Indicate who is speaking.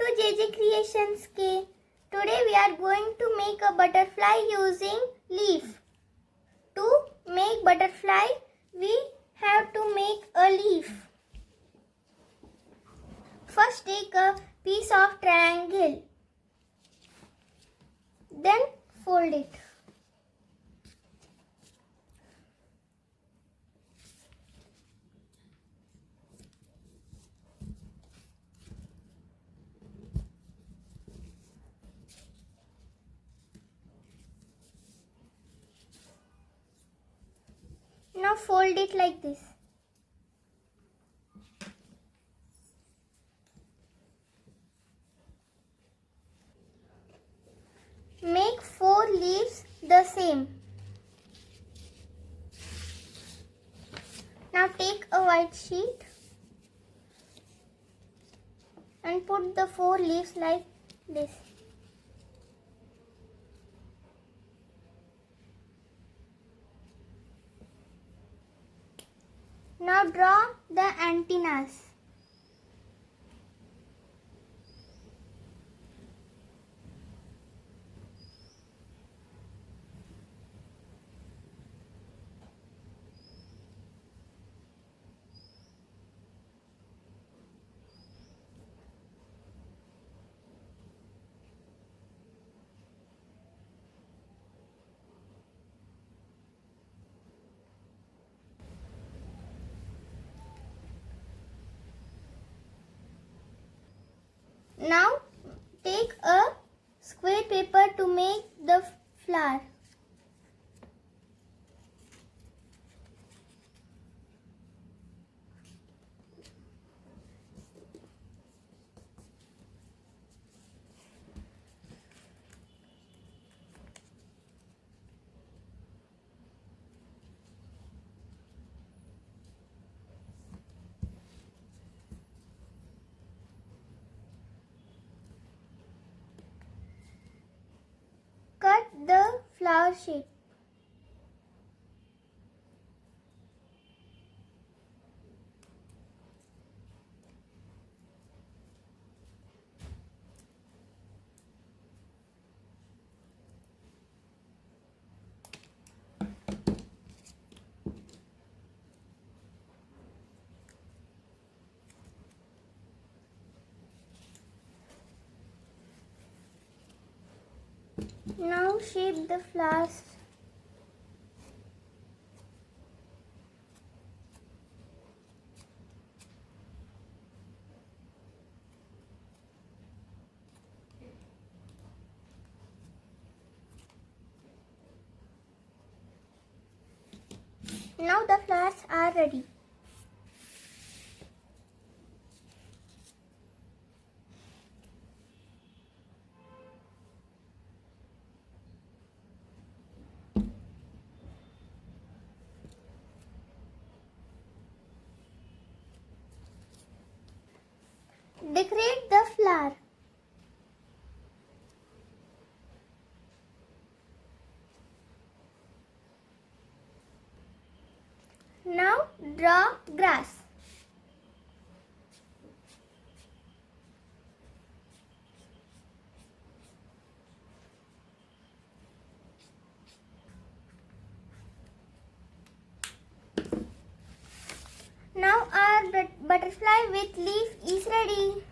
Speaker 1: to JJ Creations K. Today we are going to make a butterfly using leaf. To make butterfly, we have to make a leaf. First take a piece of triangle. Then fold it. Now fold it like this. Make 4 leaves the same. Now take a white sheet and put the 4 leaves like this. Now draw the antennas. Now take a square paper to make the flower. Cut the flower shape. Now shape the flowers. Now the flowers are ready. Decorate the flower. Now draw grass. Now our butterfly with leaf is ready.